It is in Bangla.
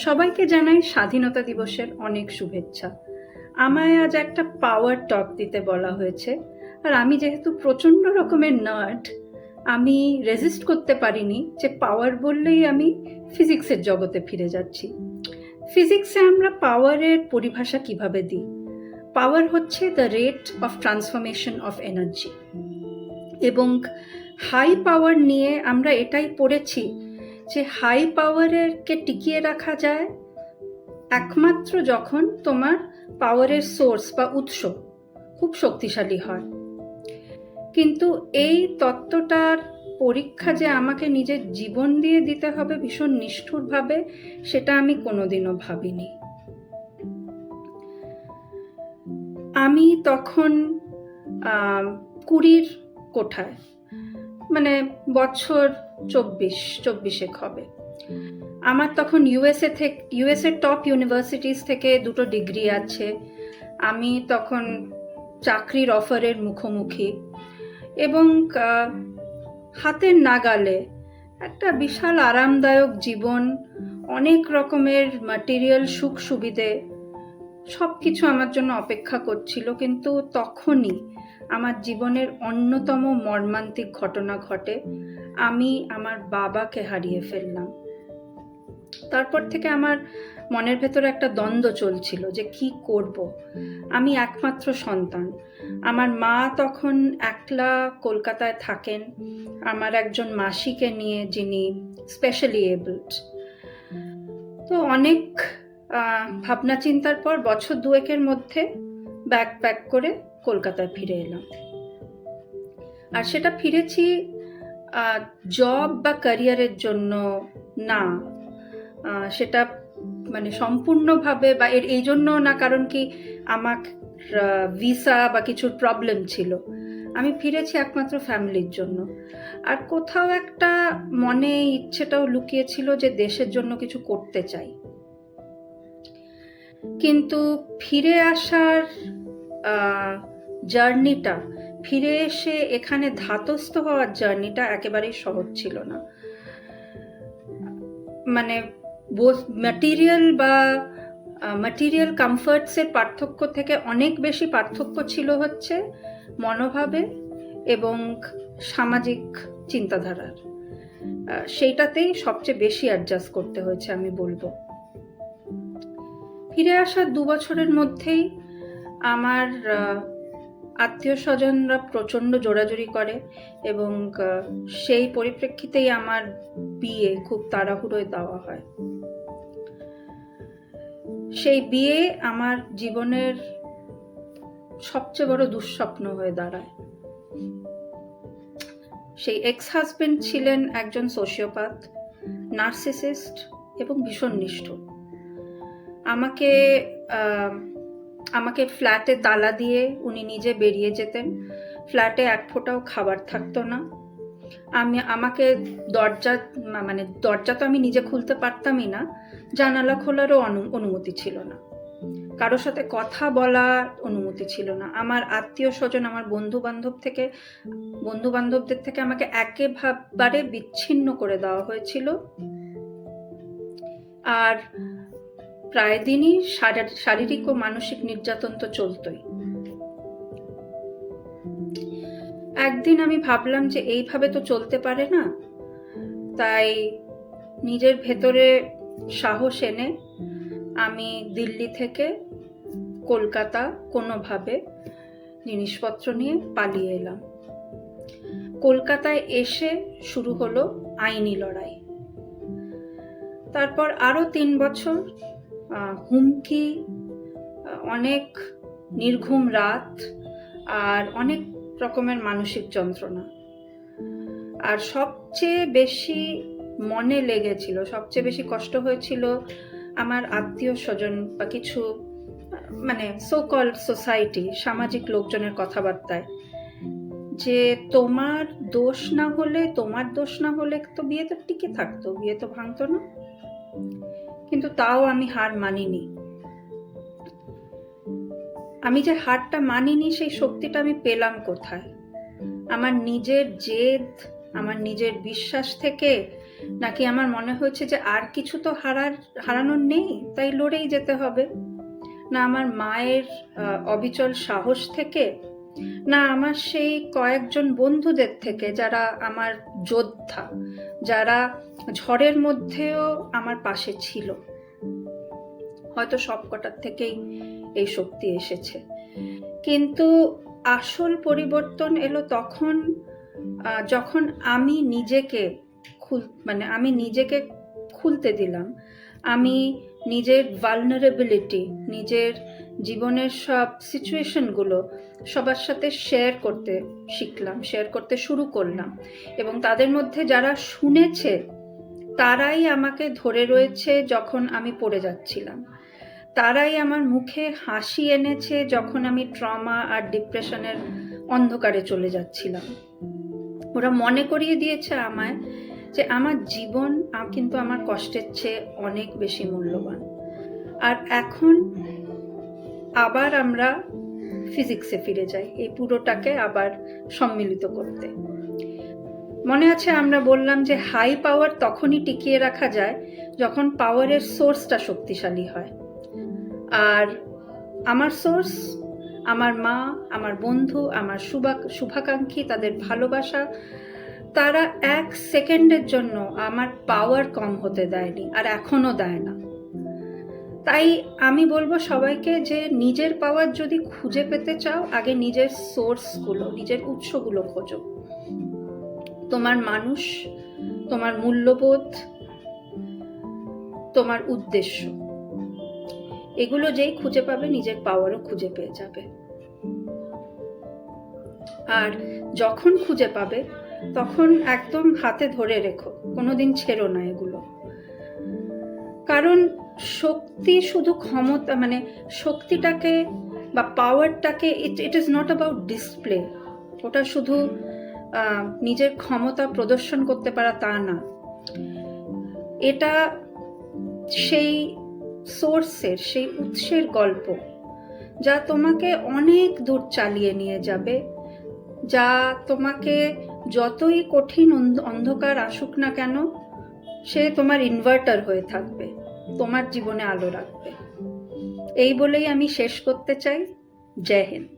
সবাইকে জানাই স্বাধীনতা দিবসের অনেক শুভেচ্ছা। আমায় আজ একটা পাওয়ার টক দিতে বলা হয়েছে, আর আমি যেহেতু প্রচণ্ড রকমের নার্ড, আমি রেজিস্ট করতে পারিনি যে পাওয়ার বললেই আমি ফিজিক্সের জগতে ফিরে যাচ্ছি। ফিজিক্সে আমরা পাওয়ারের পরিভাষা কিভাবে দিই? পাওয়ার হচ্ছে the rate of transformation of energy, এবং হাই পাওয়ার নিয়ে আমরা এটাই পড়েছি যে হাই পাওয়ারেরকে টিকিয়ে রাখা যায় একমাত্র যখন তোমার পাওয়ারের সোর্স বা উৎস খুব শক্তিশালী হয়। কিন্তু এই তত্ত্বটার পরীক্ষা যে আমাকে নিজের জীবন দিয়ে দিতে হবে ভীষণ নিষ্ঠুরভাবে, সেটা আমি কোনোদিনও ভাবিনি। আমি তখন 20 কোঠায়, মানে বছর 24 হবে। আমার তখন ইউএসএর টপ ইউনিভার্সিটিস থেকে 2টো ডিগ্রি আছে। আমি তখন চাকরির অফারের মুখোমুখি, এবং হাতের নাগালে একটা বিশাল আরামদায়ক জীবন, অনেক রকমের ম্যাটেরিয়াল সুখ সুবিধে, সব কিছু আমার জন্য অপেক্ষা করছিল। কিন্তু তখনই আমার জীবনের অন্যতম মর্মান্তিক ঘটনা ঘটে। আমি আমার বাবাকে হারিয়ে ফেললাম। তারপর থেকে আমার মনের ভেতরে একটা দ্বন্দ্ব চলছিল যে কি করব। আমি একমাত্র সন্তান। আমার মা তখন একলা কলকাতায় থাকেন, আমার একজন মাসিকে নিয়ে, যিনি স্পেশালি এবলড। তো অনেক ভাবনা চিন্তার পর বছর 2-এর মধ্যে ব্যাগ প্যাক করে কলকাতায় ফিরে এলাম। আর সেটা ফিরেছি জব বা ক্যারিয়ারের জন্য না, সেটা মানে সম্পূর্ণভাবে বা এই জন্য না, কারণ কি আমার ভিসা বা কিছুর প্রবলেম ছিল। আমি ফিরেছি একমাত্র ফ্যামিলির জন্য। আর কোথাও একটা মনে ইচ্ছেটাও লুকিয়েছিল যে দেশের জন্য কিছু করতে চাই। কিন্তু ফিরে আসার জার্নিটা, ফিরে এসে এখানে ধাতস্থ হওয়ার জার্নিটা একেবারেই সহজ ছিল না। মানে ম্যাটেরিয়াল কমফর্টসের পার্থক্য থেকে অনেক বেশি পার্থক্য ছিল হচ্ছে মনোভাবে এবং সামাজিক চিন্তাধারার। সেইটাতেই সবচেয়ে বেশি অ্যাডজাস্ট করতে হয়েছে আমি বলবো। ফিরে আসার 2 বছরের মধ্যেই আমার আত্মীয় স্বজনরা প্রচণ্ড জোরাজুরি করে, এবং সেই পরিপ্রেক্ষিতেই আমার বিয়ে খুব তাড়াহুড়োয় দেওয়া হয়। সেই বিয়ে আমার জীবনের সবচেয়ে বড় দুঃস্বপ্ন হয়ে দাঁড়ায়। সেই এক্স হাজবেন্ড ছিলেন একজন সোশিওপ্যাথ, নার্সিসিস্ট এবং ভীষণ নিষ্ঠুর। আমাকে ফ্ল্যাটে তালা দিয়ে উনি নিজে বেরিয়ে যেতেন। ফ্ল্যাটে এক ফোঁটাও খাবার থাকতো না। আমাকে দরজা তো আমি নিজে খুলতে পারতামই না, জানালা খোলারও অনুমতি ছিল না, কারোর সাথে কথা বলার অনুমতি ছিল না। আমার আত্মীয় স্বজন, আমার বন্ধু বান্ধবদের থেকে আমাকে একেবারে বিচ্ছিন্ন করে দেওয়া হয়েছিল। আর প্রায় দিনই শারীরিক ও মানসিক নির্যাতন তো চলতই। একদিন আমি ভাবলাম যে এইভাবে তো চলতে পারে না, তাই নিজের ভেতরে সাহস এনে আমি দিল্লি থেকে কলকাতা কোনোভাবে জিনিসপত্র নিয়ে পালিয়ে এলাম। কলকাতায় এসে শুরু হলো আইনি লড়াই। তারপর আরো 3 বছর হুমকি, অনেক নির্ঘুম রাত, আর অনেক রকমের মানসিক যন্ত্রণা। আর সবচেয়ে বেশি মনে লেগেছিল, সবচেয়ে বেশি কষ্ট হয়েছিল আমার আত্মীয় স্বজন বা কিছু সো কল্ড সোসাইটি, সামাজিক লোকজনের কথাবার্তায়, যে তোমার দোষ না হলে তো বিয়ে তো টিকে থাকতো, বিয়ে তো ভাঙতো না। কিন্তু তাও আমি হার মানিনি। আমি যে হারটা মানিনি, সেই শক্তিটা আমি পেলাম কোথায়? আমার নিজের জেদ, আমার নিজের বিশ্বাস থেকে, নাকি আমার মনে হয়েছে যে আর কিছু তো হারানোর নেই, তাই লড়েই যেতে হবে, না আমার মায়ের অবিচল সাহস থেকে, না আমার সেই কয়েকজন বন্ধুদের থেকে যারা আমার যোদ্ধা, যারা ঝড়ের মধ্যেও আমার পাশে ছিল। হয়তো সবকটার থেকেই এই শক্তি এসেছে। কিন্তু আসল পরিবর্তন এলো তখন যখন আমি নিজেকে খুলতে দিলাম। আমি নিজের ভালনারেবিলিটি, নিজের জীবনের সব সিচুয়েশনগুলো সবার সাথে শেয়ার করতে শিখলাম, শেয়ার করতে শুরু করলাম। এবং তাদের মধ্যে যারা শুনেছে তারাই আমাকে ধরে রয়েছে যখন আমি পড়ে যাচ্ছিলাম, তারাই আমার মুখে হাসি এনেছে যখন আমি ট্রমা আর ডিপ্রেশনের অন্ধকারে চলে যাচ্ছিলাম। ওরা মনে করিয়ে দিয়েছে আমায় যে আমার জীবন কিন্তু আমার কষ্টের চেয়ে অনেক বেশি মূল্যবান। আর এখন আবার আমরা ফিজিক্সে ফিরে যাই, এই পুরোটাকে আবার সম্মিলিত করতে। মনে আছে আমরা বললাম যে হাই পাওয়ার তখনই টিকিয়ে রাখা যায় যখন পাওয়ারের সোর্সটা শক্তিশালী হয়। আর আমার সোর্স আমার মা, আমার বন্ধু, আমার শুভাকাঙ্ক্ষী, তাদের ভালোবাসা, তারা 1 সেকেন্ডের জন্য আমার পাওয়ার কম হতে দেয়নি, আর এখনো দেয় না। তাই আমি বলবো সবাইকে যে নিজের পাওয়ার যদি খুঁজে পেতে চাও, আগে নিজের সোর্সগুলো, নিজের উৎসগুলো খোঁজো। তোমার মানুষ, তোমার মূল্যবোধ, তোমার উদ্দেশ্য, এগুলো যেই খুঁজে পাবে নিজের পাওয়ারও খুঁজে পেয়ে যাবে। আর যখন খুঁজে পাবে তখন একদম হাতে ধরে রেখো, কোনোদিন ছেড়ো না এগুলো। কারণ শক্তি শুধু ক্ষমতা, শক্তিটাকে বা পাওয়ারটাকে, it is not about display. ওটা শুধু নিজের ক্ষমতা প্রদর্শন করতে পারা তা না, এটা সেই সোর্সের, সেই উৎসের গল্প যা তোমাকে অনেক দূর চালিয়ে নিয়ে যাবে, যা তোমাকে যতই কঠিন অন্ধকার আসুক না কেন সে তোমার ইনভার্টার হয়ে থাকবে, তোমার জীবনে আলো রাখবে। এই বলেই আমি শেষ করতে চাই। জয় হিন্দ।